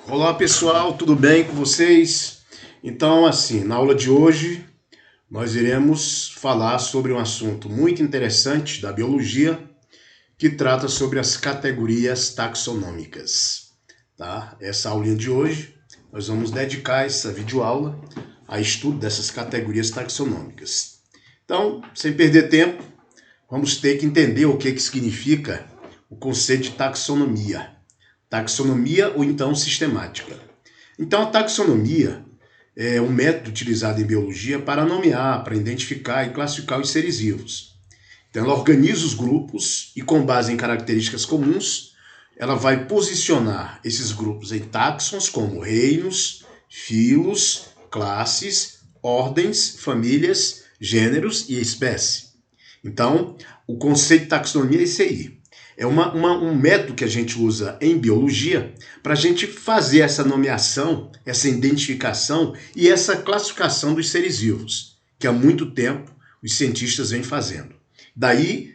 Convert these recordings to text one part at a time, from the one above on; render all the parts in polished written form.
Olá pessoal, tudo bem com vocês? Então, assim, na aula de hoje nós iremos falar sobre um assunto muito interessante da biologia que trata sobre as categorias taxonômicas, tá? Essa aulinha de hoje nós vamos dedicar essa videoaula a estudo dessas categorias taxonômicas. Então, sem perder tempo, vamos ter que entender o que significa o conceito de taxonomia. Taxonomia ou então sistemática. Então, a taxonomia é um método utilizado em biologia para nomear, para identificar e classificar os seres vivos. Então, ela organiza os grupos e, com base em características comuns, ela vai posicionar esses grupos em táxons como reinos, filos, classes, ordens, famílias, gêneros e espécie. Então, o conceito de taxonomia é esse aí. É um método que a gente usa em biologia para a gente fazer essa nomeação, essa identificação e essa classificação dos seres vivos, que há muito tempo os cientistas vêm fazendo. Daí,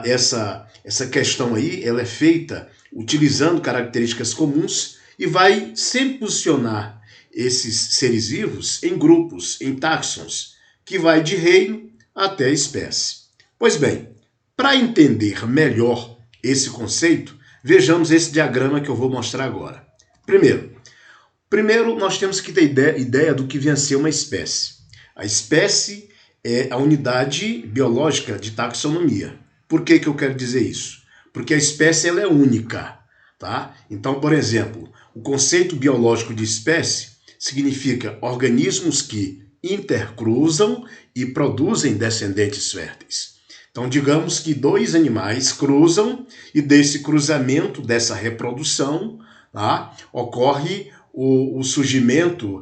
essa questão aí, ela é feita utilizando características comuns e vai sempre posicionar esses seres vivos em grupos, em táxons, que vai de reino até espécie. Pois bem, para entender melhor esse conceito, vejamos esse diagrama que eu vou mostrar agora. Primeiro nós temos que ter ideia do que vem a ser uma espécie. A espécie é a unidade biológica de taxonomia. Por que eu quero dizer isso? Porque a espécie ela é única, tá? Então, por exemplo, o conceito biológico de espécie significa organismos que intercruzam e produzem descendentes férteis. Então, digamos que dois animais cruzam e desse cruzamento, dessa reprodução, tá, ocorre o surgimento,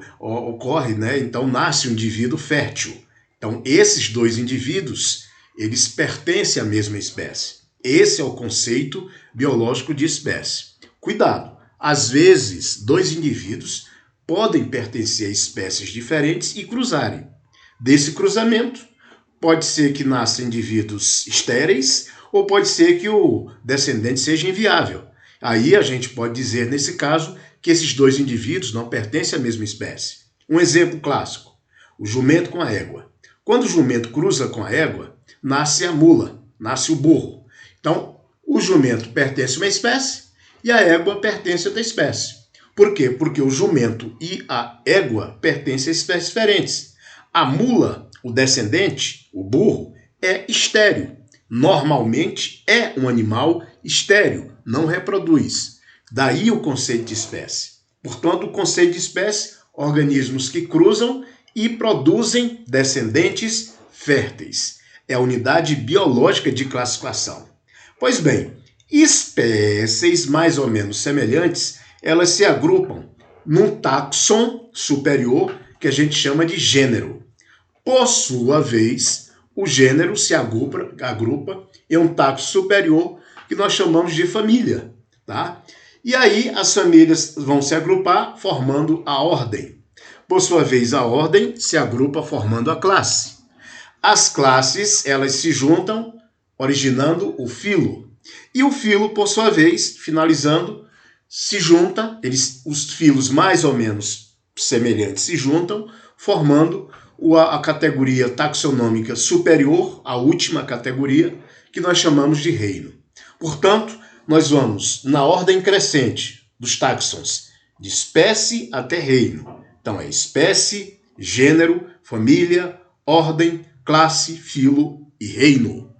né? Então, nasce um indivíduo fértil. Então, esses dois indivíduos, eles pertencem à mesma espécie. Esse é o conceito biológico de espécie. Cuidado, às vezes, dois indivíduos podem pertencer a espécies diferentes e cruzarem. Desse cruzamento, pode ser que nasçam indivíduos estéreis ou pode ser que o descendente seja inviável. Aí a gente pode dizer, nesse caso, que esses dois indivíduos não pertencem à mesma espécie. Um exemplo clássico, o jumento com a égua. Quando o jumento cruza com a égua, nasce a mula, nasce o burro. Então, o jumento pertence a uma espécie e a égua pertence a outra espécie. Por quê? Porque o jumento e a égua pertencem a espécies diferentes. A mula, o descendente, o burro, é estéril. Normalmente é um animal estéril, não reproduz. Daí o conceito de espécie. Portanto, o conceito de espécie, organismos que cruzam e produzem descendentes férteis. É a unidade biológica de classificação. Pois bem, espécies mais ou menos semelhantes, elas se agrupam num táxon superior que a gente chama de gênero. Por sua vez, o gênero se agrupa em um taxon superior que nós chamamos de família, tá? E aí as famílias vão se agrupar formando a ordem. Por sua vez, a ordem se agrupa formando a classe. As classes, elas se juntam, originando o filo. E o filo, por sua vez, finalizando, se junta, os filos mais ou menos semelhantes se juntam, formando a categoria taxonômica superior, a última categoria, que nós chamamos de reino. Portanto, nós vamos na ordem crescente dos táxons, de espécie até reino. Então, é espécie, gênero, família, ordem, classe, filo e reino.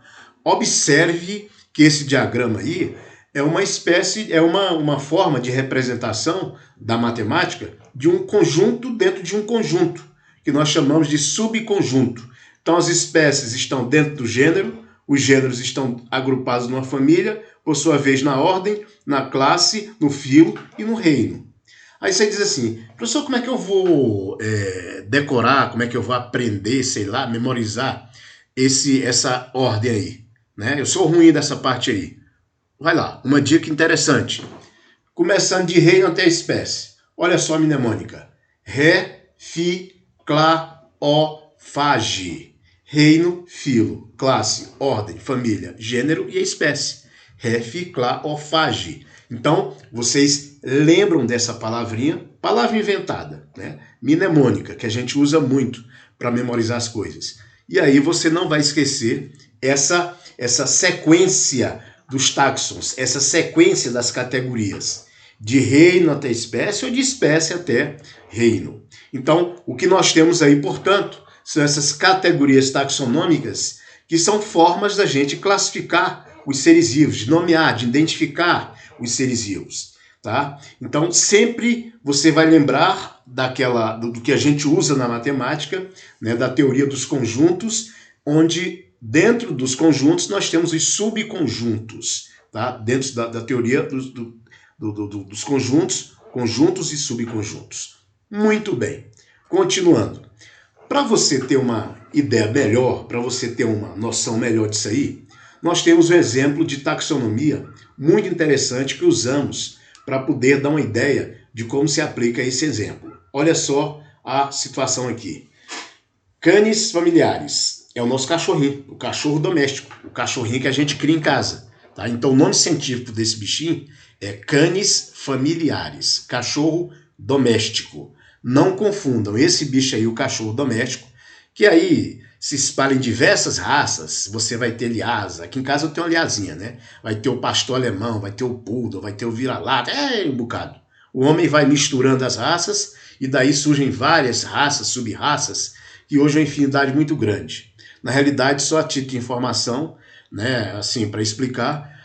Observe que esse diagrama aí é uma espécie, é uma forma de representação da matemática de um conjunto dentro de um conjunto, que nós chamamos de subconjunto. Então, as espécies estão dentro do gênero, os gêneros estão agrupados numa família, por sua vez na ordem, na classe, no filo e no reino. Aí você diz assim, professor, como é que eu vou decorar, como é que eu vou aprender, sei lá, memorizar essa ordem aí? Né? Eu sou ruim dessa parte aí. Vai lá, uma dica interessante. Começando de reino até a espécie. Olha só a mnemônica. Ré, fi, clá, ó, fage. Reino, filo, classe, ordem, família, gênero e a espécie. Ré, fi, clá, ó, fage. Então, vocês lembram dessa palavrinha, palavra inventada, né? Mnemônica, que a gente usa muito para memorizar as coisas. E aí você não vai esquecer essa sequência dos táxons, essa sequência das categorias, de reino até espécie ou de espécie até reino. Então, o que nós temos aí, portanto, são essas categorias taxonômicas que são formas da gente classificar os seres vivos, de nomear, de identificar os seres vivos, tá? Então, sempre você vai lembrar do que a gente usa na matemática, né, da teoria dos conjuntos, onde dentro dos conjuntos nós temos os subconjuntos, tá? Dentro da teoria dos conjuntos, conjuntos e subconjuntos. Muito bem. Continuando. Para você ter uma ideia melhor, para você ter uma noção melhor disso aí, nós temos um exemplo de taxonomia muito interessante que usamos para poder dar uma ideia de como se aplica esse exemplo. Olha só a situação aqui. Canis familiares é o nosso cachorrinho, o cachorro doméstico, o cachorrinho que a gente cria em casa. Tá? Então o nome científico desse bichinho é Canis familiares, cachorro doméstico. Não confundam esse bicho aí, o cachorro doméstico, que aí se espalha em diversas raças. Você vai ter Lhasa, aqui em casa eu tenho uma Lhazinha, né? Vai ter o pastor alemão, vai ter o poodle, vai ter o vira-lata, um bocado. O homem vai misturando as raças e daí surgem várias raças, sub-raças, que hoje é uma infinidade muito grande. Na realidade, só a título de informação, né, assim, para explicar,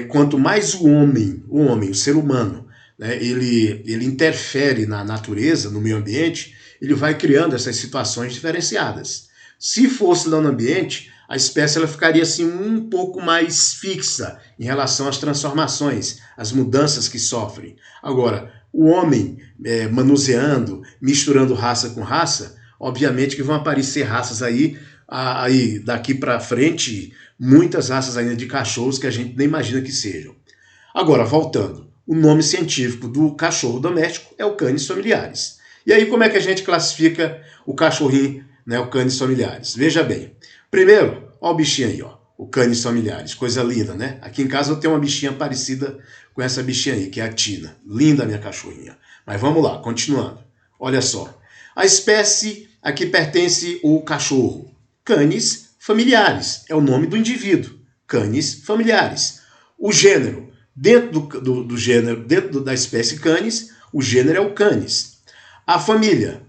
quanto mais o homem, o ser humano, né, ele interfere na natureza, no meio ambiente, ele vai criando essas situações diferenciadas. Se fosse lá no ambiente, a espécie ela ficaria assim um pouco mais fixa em relação às transformações, às mudanças que sofre. Agora, o homem manuseando, misturando raça com raça, obviamente que vão aparecer raças aí daqui para frente, muitas raças ainda de cachorros que a gente nem imagina que sejam. Agora, voltando, o nome científico do cachorro doméstico é o Canis familiaris. E aí, como é que a gente classifica o cachorrinho, né, o Canis familiaris? Veja bem. Primeiro, ó o bichinho aí, ó, o Canis familiaris, coisa linda, né? Aqui em casa eu tenho uma bichinha parecida com essa bichinha aí, que é a Tina. Linda a minha cachorrinha. Mas vamos lá, continuando. Olha só. A espécie a que pertence o cachorro, Canis familiaris, é o nome do indivíduo, Canis familiaris. O gênero, dentro do gênero, dentro da espécie Canis, o gênero é o Canis. A família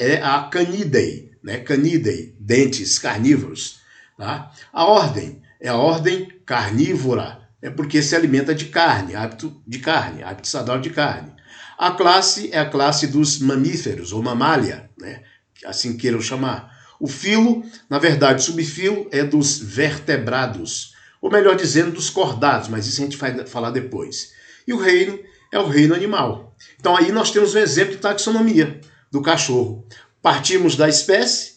é a Canidae, né? Canidae, dentes carnívoros. Tá? A ordem é a ordem carnívora, é porque se alimenta de carne, hábito saudável de carne. A classe é a classe dos mamíferos, ou mamália, né? Assim queiram chamar. O filo, na verdade, subfilo é dos vertebrados, ou melhor dizendo, dos cordados, mas isso a gente vai falar depois. E o reino é o reino animal. Então aí nós temos um exemplo de taxonomia do cachorro. Partimos da espécie,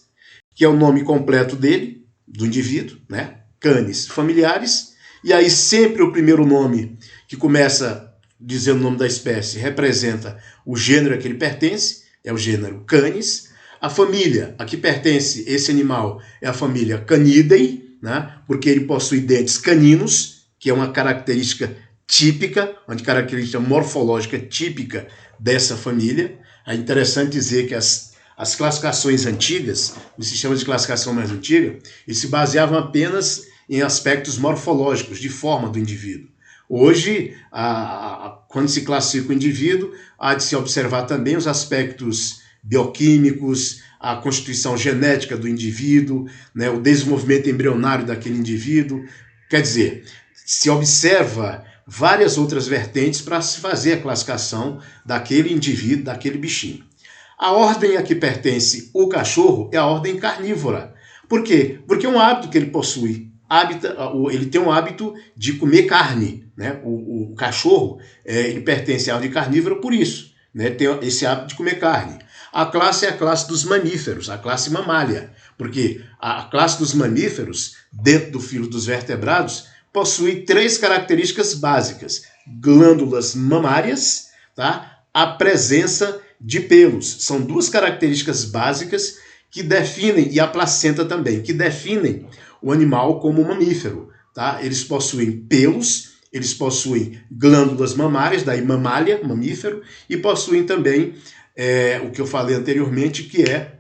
que é o nome completo dele, do indivíduo, né? Canis familiaris, e aí sempre o primeiro nome que começa dizendo o nome da espécie representa o gênero a que ele pertence, é o gênero Canis. A família a que pertence esse animal é a família Canidae, né? Porque ele possui dentes caninos, que é uma característica típica, uma característica morfológica típica dessa família. É interessante dizer que as classificações antigas, os sistemas de classificação mais antigos, eles se baseavam apenas em aspectos morfológicos, de forma do indivíduo. Hoje, quando se classifica o indivíduo, há de se observar também os aspectos bioquímicos, a constituição genética do indivíduo, né, o desenvolvimento embrionário daquele indivíduo. Quer dizer, se observa várias outras vertentes para se fazer a classificação daquele indivíduo, daquele bichinho. A ordem a que pertence o cachorro é a ordem carnívora. Por quê? Porque é um hábito que ele possui. Ele tem um hábito de comer carne. Né? O cachorro ele pertence à ordem carnívora por isso. Né? Tem esse hábito de comer carne. A classe é a classe dos mamíferos, a classe mamália. Porque a classe dos mamíferos, dentro do filo dos vertebrados, possui 3 características básicas. Glândulas mamárias, tá? A presença de pelos. São 2 características básicas que definem, e a placenta também, que definem o animal como mamífero. Tá? Eles possuem pelos eles possuem glândulas mamárias, daí mamália, mamífero, e possuem também o que eu falei anteriormente, que é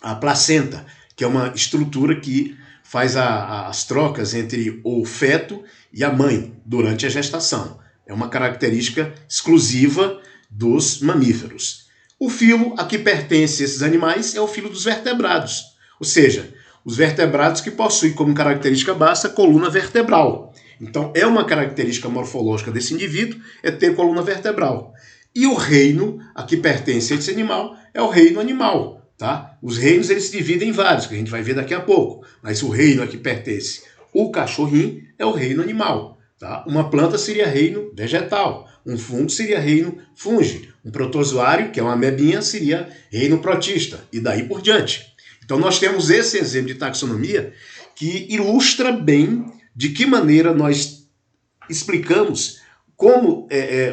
a placenta, que é uma estrutura que faz as trocas entre o feto e a mãe durante a gestação. É uma característica exclusiva dos mamíferos. O filo a que pertence esses animais é o filo dos vertebrados, ou seja, os vertebrados que possuem como característica básica a coluna vertebral. Então, é uma característica morfológica desse indivíduo é ter coluna vertebral. E o reino a que pertence esse animal é o reino animal. Tá? Os reinos eles se dividem em vários, que a gente vai ver daqui a pouco. Mas o reino a que pertence o cachorrinho é o reino animal. Tá? Uma planta seria reino vegetal. Um fungo seria reino fungi. Um protozoário, que é uma amebinha, seria reino protista. E daí por diante. Então nós temos esse exemplo de taxonomia que ilustra bem de que maneira nós explicamos como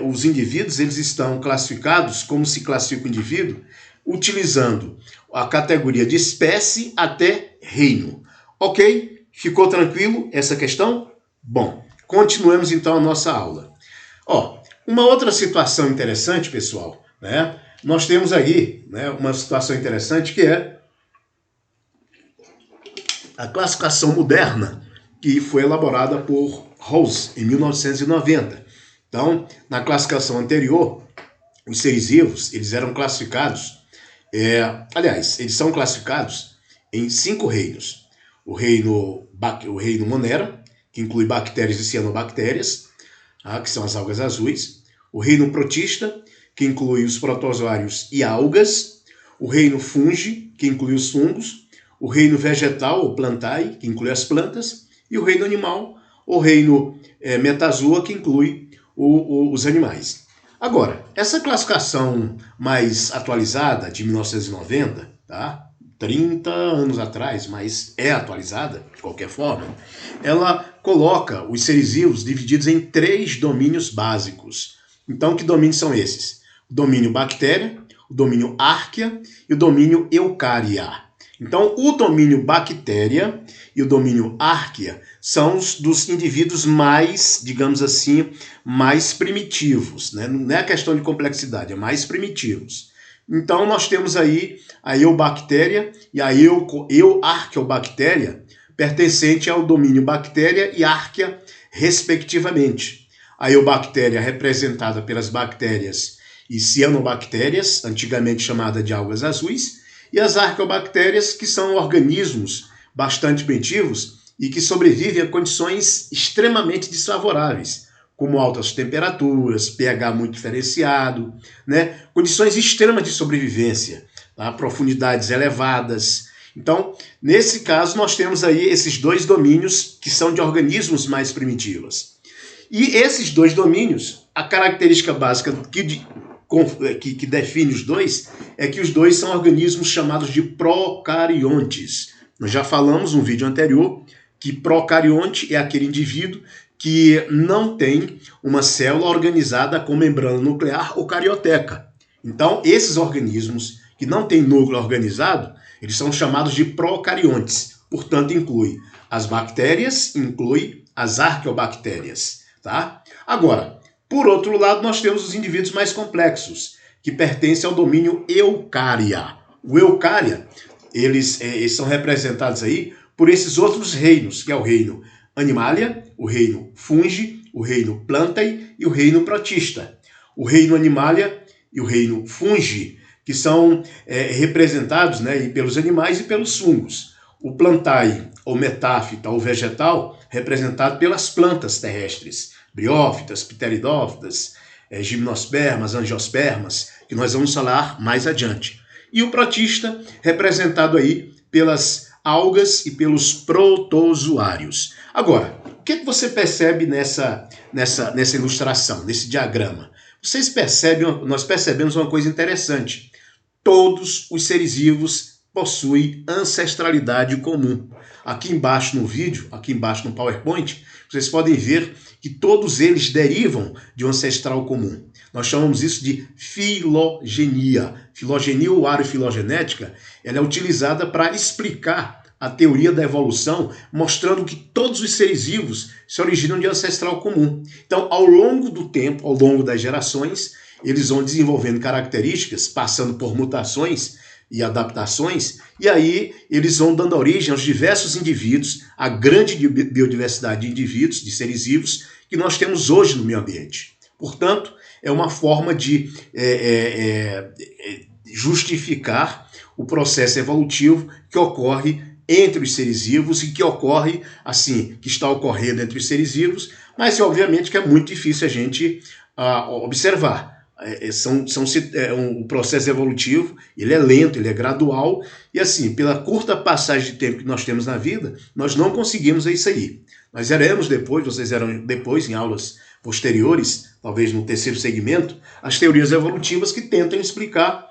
os indivíduos eles estão classificados, como se classifica o indivíduo, utilizando a categoria de espécie até reino. Ok? Ficou tranquilo essa questão? Bom, continuemos então a nossa aula. Uma outra situação interessante, pessoal, né? Nós temos aí uma situação interessante que é a classificação moderna, que foi elaborada por Rose em 1990. Então, na classificação anterior, os seres vivos eles eram classificados, eles são classificados em 5 reinos. O reino Monera, que inclui bactérias e cianobactérias, que são as algas azuis. O reino Protista, que inclui os protozoários e algas. O reino Fungi, que inclui os fungos. O reino Vegetal, ou Plantae, que inclui as plantas. E o reino Animal, o reino Metazoa, que inclui os animais. Agora, essa classificação mais atualizada, de 1990, tá? 30 anos atrás, mas é atualizada, de qualquer forma, ela coloca os seres vivos divididos em 3 domínios básicos. Então, que domínios são esses? O domínio bactéria, o domínio árquea e o domínio eucária. Então, o domínio bactéria e o domínio árquea são os dos indivíduos mais, digamos assim, mais primitivos, né? Não é a questão de complexidade, é mais primitivos. Então, nós temos aí a eubactéria e a euarqueobactéria, pertencente ao domínio bactéria e árquea, respectivamente. A eubactéria representada pelas bactérias e cianobactérias, antigamente chamada de algas azuis, e as arqueobactérias, que são organismos bastante primitivos e que sobrevivem a condições extremamente desfavoráveis, como altas temperaturas, pH muito diferenciado, né? Condições extremas de sobrevivência, tá? Profundidades elevadas. Então, nesse caso, nós temos aí esses 2 domínios que são de organismos mais primitivos. E esses 2 domínios, a característica básica que define os 2 é que os 2 são organismos chamados de procariontes. Nós já falamos no vídeo anterior que procarionte é aquele indivíduo que não tem uma célula organizada com membrana nuclear ou carioteca. Então, esses organismos que não têm núcleo organizado, eles são chamados de procariontes. Portanto, inclui as bactérias, inclui as arqueobactérias. Tá? Agora, por outro lado, nós temos os indivíduos mais complexos, que pertencem ao domínio eucária. O eucária, eles são representados aí por esses outros reinos, que é o reino Animalia, o reino Fungi, o reino Plantae e o reino Protista. O reino Animalia e o reino Fungi, que são representados, né, pelos animais e pelos fungos. O Plantae, ou metáfita, ou vegetal, representado pelas plantas terrestres, briófitas, pteridófitas, gimnospermas, angiospermas, que nós vamos falar mais adiante. E o protista, representado aí pelas algas e pelos protozoários. Agora, o que você percebe nessa ilustração, nesse diagrama? Nós percebemos uma coisa interessante. Todos os seres vivos possuem ancestralidade comum. Aqui embaixo no vídeo, aqui embaixo no PowerPoint, vocês podem ver que todos eles derivam de um ancestral comum. Nós chamamos isso de filogenia. Filogenia ou arofilogenética, ela é utilizada para explicar a teoria da evolução, mostrando que todos os seres vivos se originam de ancestral comum. Então, ao longo do tempo, ao longo das gerações, eles vão desenvolvendo características, passando por mutações e adaptações, e aí eles vão dando origem aos diversos indivíduos, à grande biodiversidade de indivíduos, de seres vivos, que nós temos hoje no meio ambiente. Portanto, é uma forma de justificar o processo evolutivo que ocorre entre os seres vivos e que ocorre, assim, que está ocorrendo entre os seres vivos, mas obviamente que é muito difícil a gente observar. O processo evolutivo, ele é lento, ele é gradual, e assim, pela curta passagem de tempo que nós temos na vida, nós não conseguimos isso aí. Nós veremos depois, vocês verão depois em aulas posteriores, talvez no terceiro segmento, as teorias evolutivas que tentam explicar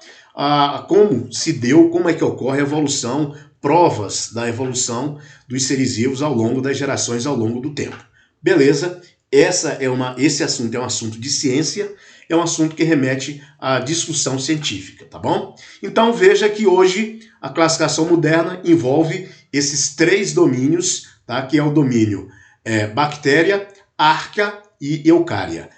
como se deu, como é que ocorre a evolução, provas da evolução dos seres vivos ao longo das gerações, ao longo do tempo. Beleza? Esse assunto é um assunto de ciência, é um assunto que remete à discussão científica, tá bom? Então veja que hoje a classificação moderna envolve esses três domínios, tá? Que é o domínio bactéria, arca e eucária.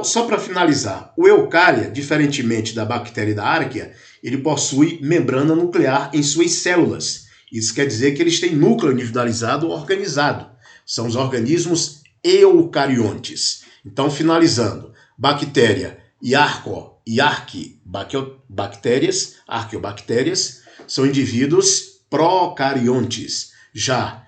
Só para finalizar, o eucária, diferentemente da bactéria e da arquea, ele possui membrana nuclear em suas células. Isso quer dizer que eles têm núcleo individualizado organizado. São os organismos eucariontes. Então, finalizando, bactéria e arqueobactérias são indivíduos procariontes. Já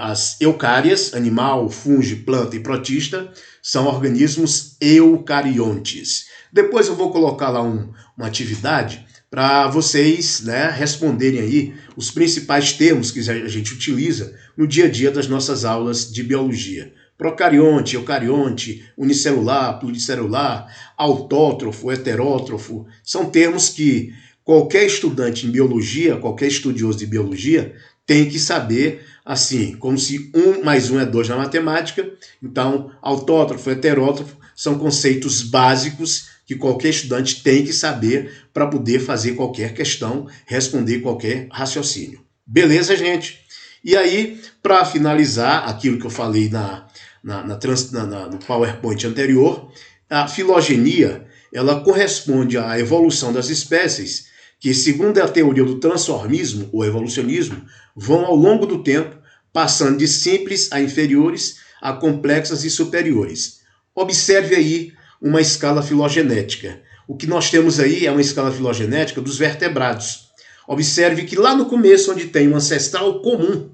as eucárias, animal, fungo, planta e protista, são organismos eucariontes. Depois eu vou colocar lá uma atividade para vocês, né, responderem aí os principais termos que a gente utiliza no dia a dia das nossas aulas de biologia. Procarionte, eucarionte, unicelular, pluricelular, autótrofo, heterótrofo, são termos que qualquer estudante em biologia, qualquer estudioso de biologia, tem que saber, assim, como se 1 mais 1 é 2 na matemática. Então, autótrofo, heterótrofo são conceitos básicos que qualquer estudante tem que saber para poder fazer qualquer questão, responder qualquer raciocínio. Beleza, gente? E aí, para finalizar aquilo que eu falei no PowerPoint anterior, a filogenia, ela corresponde à evolução das espécies que, segundo a teoria do transformismo ou evolucionismo, vão ao longo do tempo passando de simples a inferiores, a complexas e superiores. Observe aí uma escala filogenética. O que nós temos aí é uma escala filogenética dos vertebrados. Observe que lá no começo, onde tem um ancestral comum,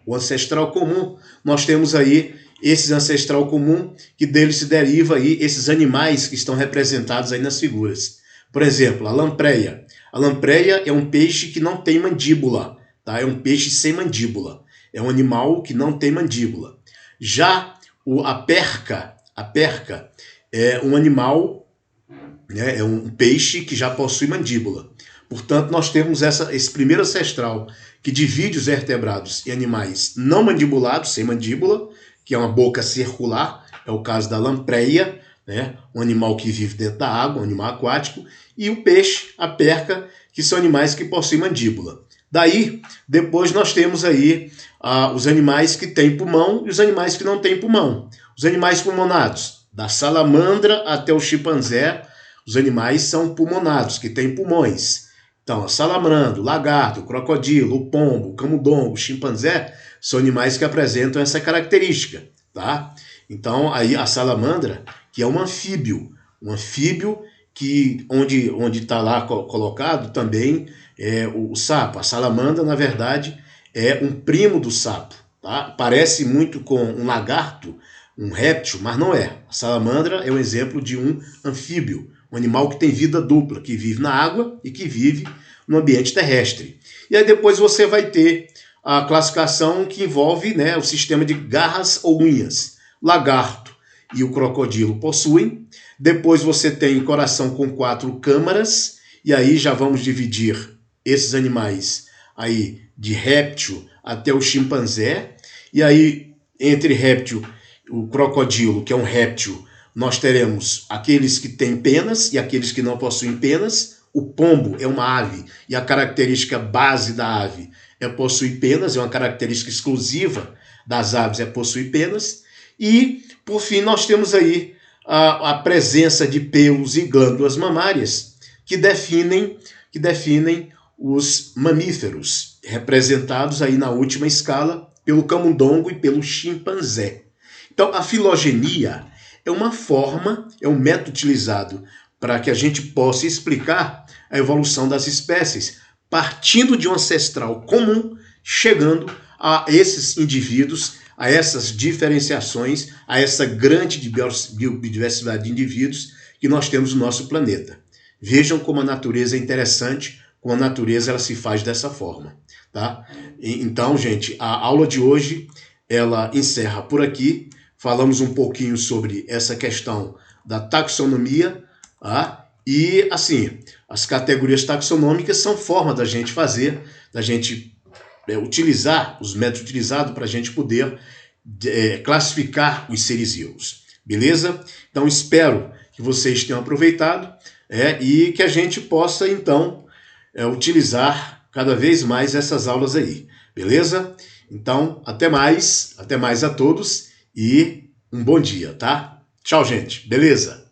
o ancestral comum, nós temos aí esse ancestral comum, que dele se deriva aí esses animais que estão representados aí nas figuras. Por exemplo, a lampreia. A lampreia é um peixe que não tem mandíbula, tá? É um peixe sem mandíbula. É um animal que não tem mandíbula. Já a perca é um animal, né? É um peixe que já possui mandíbula. Portanto, nós temos esse primeiro ancestral que divide os vertebrados em animais não mandibulados, sem mandíbula, que é uma boca circular, é o caso da lampreia, né? Um animal que vive dentro da água, um animal aquático, e o peixe, a perca, que são animais que possuem mandíbula. Daí, depois nós temos aí os animais que têm pulmão e os animais que não têm pulmão. Os animais pulmonados, da salamandra até o chimpanzé, os animais são pulmonados, que têm pulmões. Então, a salamandra, o lagarto, o crocodilo, o pombo, o camundongo, o chimpanzé, são animais que apresentam essa característica, tá? Então, aí a salamandra, que é um anfíbio que onde está lá colocado também o sapo. A salamandra, na verdade, é um primo do sapo, tá? Parece muito com um lagarto, um réptil, mas não é. A salamandra é um exemplo de um anfíbio, um animal que tem vida dupla, que vive na água e que vive no ambiente terrestre. E aí depois você vai ter a classificação que envolve, né, o sistema de garras ou unhas. Lagarto e o crocodilo possuem. Depois você tem coração com 4 câmaras, e aí já vamos dividir esses animais aí de réptil até o chimpanzé. E aí, entre réptil, o crocodilo, que é um réptil, nós teremos aqueles que têm penas e aqueles que não possuem penas. O pombo é uma ave, e a característica base da ave é possuir penas, é uma característica exclusiva das aves, é possuir penas. E, por fim, nós temos aí a presença de pelos e glândulas mamárias que definem os mamíferos, representados aí na última escala pelo camundongo e pelo chimpanzé. Então, a filogenia é uma forma, é um método utilizado para que a gente possa explicar a evolução das espécies, partindo de um ancestral comum, chegando a esses indivíduos, a essas diferenciações, a essa grande biodiversidade de indivíduos que nós temos no nosso planeta. Vejam como a natureza é interessante, como a natureza ela se faz dessa forma, tá? Então, gente, a aula de hoje ela encerra por aqui. Falamos um pouquinho sobre essa questão da taxonomia, tá? E, assim, as categorias taxonômicas são forma da gente fazer, da gente utilizar os métodos utilizados para a gente poder classificar os seres vivos, beleza? Então, espero que vocês tenham aproveitado e que a gente possa, então, utilizar cada vez mais essas aulas aí, beleza? Então, até mais a todos e um bom dia, tá? Tchau, gente, beleza?